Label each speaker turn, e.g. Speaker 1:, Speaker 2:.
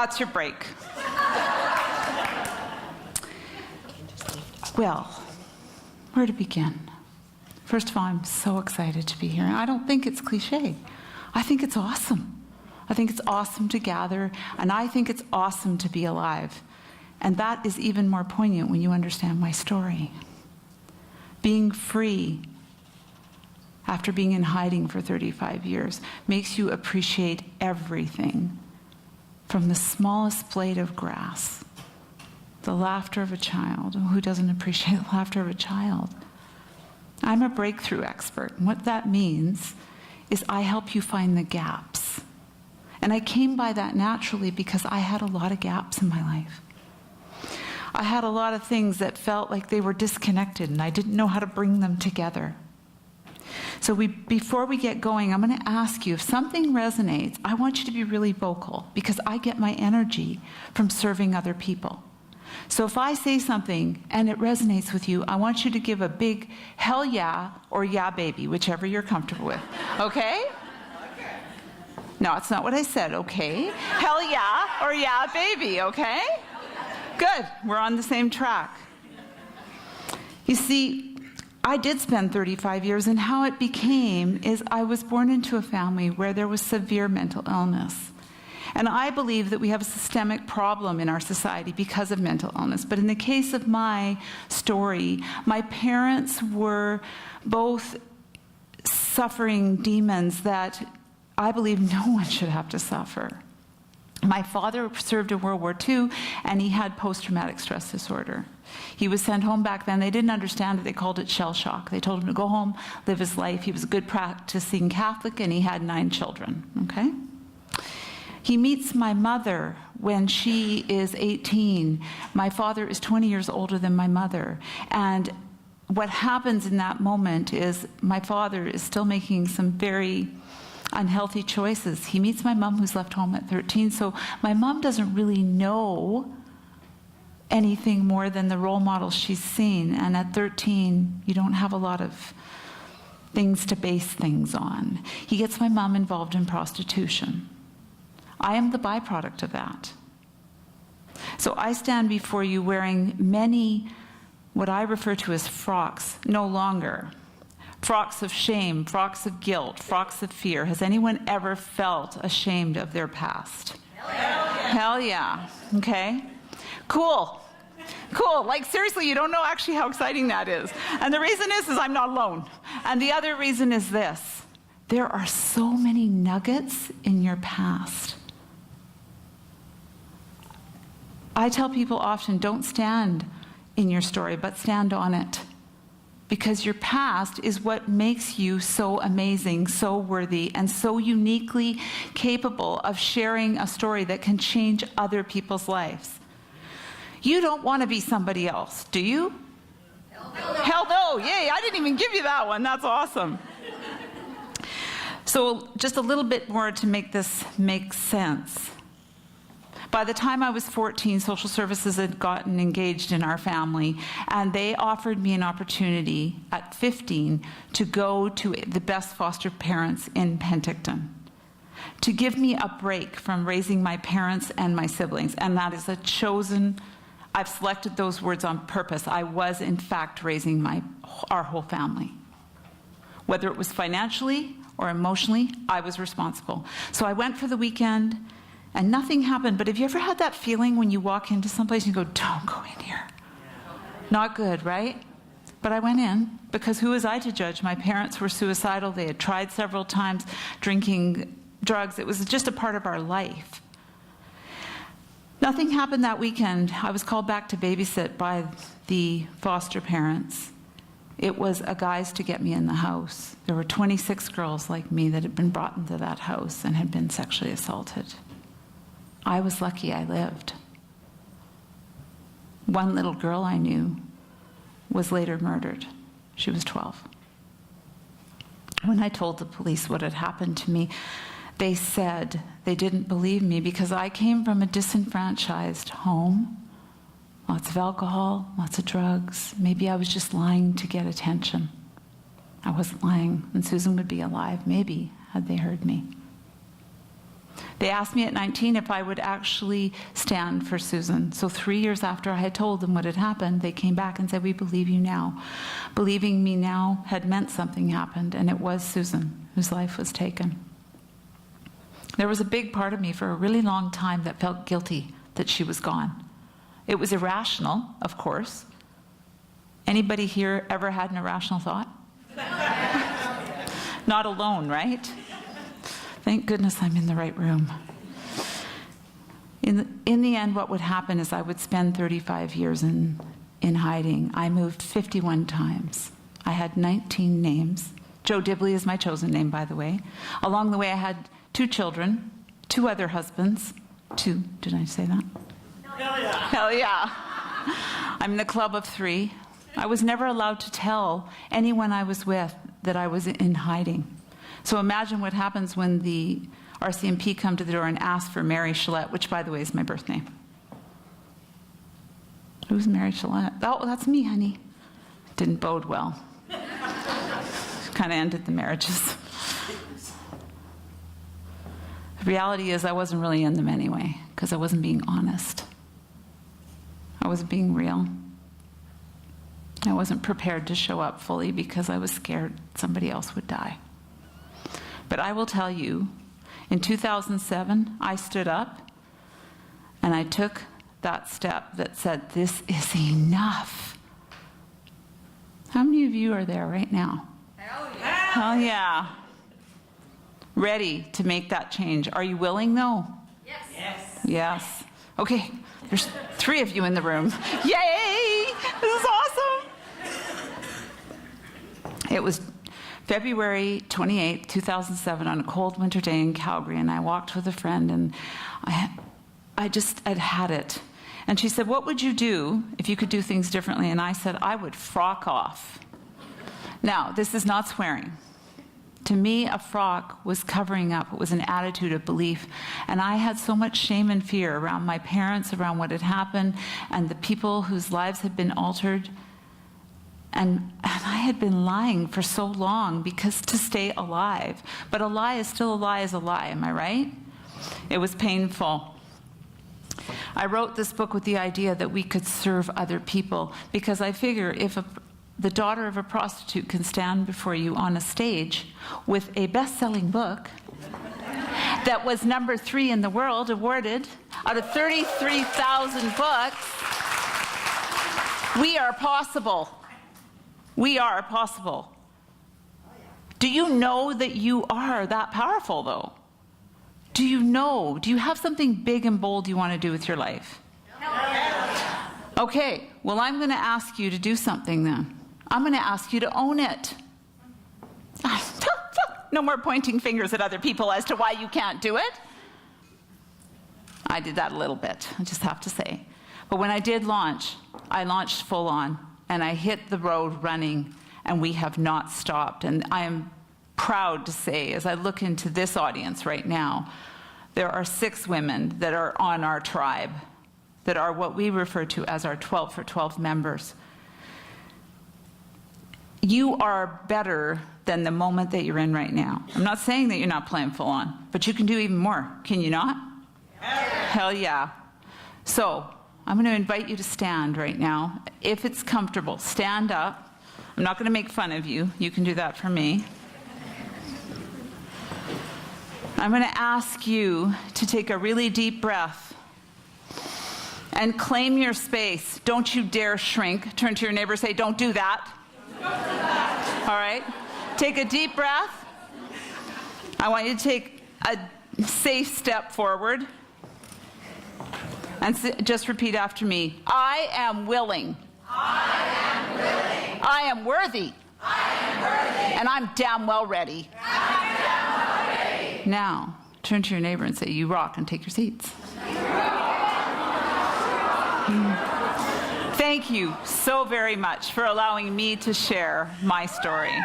Speaker 1: That's your break. Well, where to begin? First of all, I'm so excited to be here. And I don't think it's cliche. I think it's awesome. I think it's awesome to gather, and I think it's awesome to be alive. And that is even more poignant when you understand my story. Being free after being in hiding for 35 years makes you appreciate everything, from the smallest blade of grass, the laughter of a child. Who doesn't appreciate the laughter of a child? I'm a breakthrough expert, and what that means is I help you find the gaps. And I came by that naturally because I had a lot of gaps in my life. I had a lot of things that felt like they were disconnected, and I didn't know how to bring them together. So before we get going, I'm going to ask you, if something resonates, I want you to be really vocal, because I get my energy from serving other people. So if I say something and it resonates with you, I want you to give a big hell yeah or yeah baby, whichever you're comfortable with. Okay? No, it's not what I said, okay? Hell yeah or yeah baby, okay? Good, we're on the same track. You see, I did spend 35 years, and how it became is I was born into a family where there was severe mental illness. And I believe that we have a systemic problem in our society because of mental illness. But in the case of my story, my parents were both suffering demons that I believe no one should have to suffer. My father served in World War II, and he had post-traumatic stress disorder. He was sent home back then. They didn't understand it. They called it shell shock. They told him to go home, live his life. He was a good practicing Catholic, and he had 9 children, okay? He meets my mother when she is 18. My father is 20 years older than my mother. And what happens in that moment is my father is still making some very unhealthy choices. He meets my mom, who's left home at 13. So my mom doesn't really know anything more than the role models she's seen. And at 13, you don't have a lot of things to base things on. He gets my mom involved in prostitution. I am the byproduct of that. So I stand before you wearing many, what I refer to as frocks, no longer. Frocks of shame, frocks of guilt, frocks of fear. Has anyone ever felt ashamed of their past? Hell yeah. Hell yeah. Okay. Cool. Cool. Like, seriously, you don't know actually how exciting that is. And the reason is I'm not alone. And the other reason is this. There are so many nuggets in your past. I tell people often, don't stand in your story, but stand on it. Because your past is what makes you so amazing, so worthy, and so uniquely capable of sharing a story that can change other people's lives. You don't want to be somebody else, do you? Hell no. Yay, I didn't even give you that one. That's awesome. So just a little bit more to make this make sense. By the time I was 14, social services had gotten engaged in our family, and they offered me an opportunity at 15 to go to the best foster parents in Penticton, to give me a break from raising my parents and my siblings. And that is I've selected those words on purpose. I was, in fact, raising our whole family. Whether it was financially or emotionally, I was responsible. So I went for the weekend, and nothing happened. But have you ever had that feeling when you walk into someplace and you go, don't go in here? Not good, right? But I went in, because who was I to judge? My parents were suicidal. They had tried several times drinking drugs. It was just a part of our life. Nothing happened that weekend. I was called back to babysit by the foster parents. It was a guise to get me in the house. There were 26 girls like me that had been brought into that house and had been sexually assaulted. I was lucky I lived. One little girl I knew was later murdered. She was 12. When I told the police what had happened to me, they said they didn't believe me because I came from a disenfranchised home. Lots of alcohol, lots of drugs. Maybe I was just lying to get attention. I wasn't lying, and Susan would be alive, maybe, had they heard me. They asked me at 19 if I would actually stand for Susan. So 3 years after I had told them what had happened, they came back and said, "We believe you now." Believing me now had meant something happened, and it was Susan whose life was taken. There was a big part of me for a really long time that felt guilty that she was gone. It was irrational, of course. Anybody here ever had an irrational thought? Not alone, right? Thank goodness I'm in the right room. In the end, what would happen is I would spend 35 years in hiding. I moved 51 times. I had 19 names. Joe Dibblee is my chosen name, by the way. Along the way, I had 2 children, 2 other husbands. 2, did I say that?
Speaker 2: Hell yeah.
Speaker 1: Hell yeah. I'm in the club of 3. I was never allowed to tell anyone I was with that I was in hiding. So imagine what happens when the RCMP come to the door and ask for Mary Chalette, which, by the way, is my birth name. Who's Mary Chalette? Oh, that's me, honey. Didn't bode well. Kind of ended the marriages. The reality is I wasn't really in them anyway, because I wasn't being honest. I wasn't being real. I wasn't prepared to show up fully because I was scared somebody else would die. But I will tell you, in 2007, I stood up and I took that step that said, "This is enough." How many of you are there right now?
Speaker 2: Hell yeah.
Speaker 1: Hell yeah. Ready to make that change. Are you willing, though?
Speaker 2: Yes. Yes.
Speaker 1: Yes. Okay, there's 3 of you in the room. Yay! This is awesome. It was February 28, 2007, on a cold winter day in Calgary, and I walked with a friend, and I'd had it. And she said, "What would you do if you could do things differently?" And I said, "I would frock off." Now, this is not swearing. To me, a frock was covering up. It was an attitude of belief. And I had so much shame and fear around my parents, around what had happened, and the people whose lives had been altered. And I had been lying for so long because to stay alive. But a lie is still a lie is a lie, am I right? It was painful. I wrote this book with the idea that we could serve other people, because I figure if the daughter of a prostitute can stand before you on a stage with a best-selling book that was number 3 in the world, awarded out of 33,000 books, we are possible. We are possible. Do you know that you are that powerful, though? Do you know? Do you have something big and bold you want to do with your life? Okay, well, I'm going to ask you to do something then. I'm going to ask you to own it. No more pointing fingers at other people as to why you can't do it. I did that a little bit, I just have to say. But when I did launch, I launched full on, and I hit the road running, and we have not stopped. And I am proud to say, as I look into this audience right now, there are 6 women that are on our tribe, that are what we refer to as our 12 for 12 members. You are better than the moment that you're in right now. I'm not saying that you're not playing full on, but you can do even more. Can you not? Hell yeah. So I'm going to invite you to stand right now. If it's comfortable, stand up. I'm not going to make fun of you. You can do that for me. I'm going to ask you to take a really deep breath and claim your space. Don't you dare shrink. Turn to your neighbor and say, "Don't do that." All right? Take a deep breath. I want you to take a safe step forward. And just repeat after me. I am willing.
Speaker 2: I am willing.
Speaker 1: I am worthy.
Speaker 2: I am worthy.
Speaker 1: And I'm damn well ready.
Speaker 2: I'm damn well ready.
Speaker 1: Now, turn to your neighbor and say, "You rock," and take your seats. Thank you so very much for allowing me to share my story.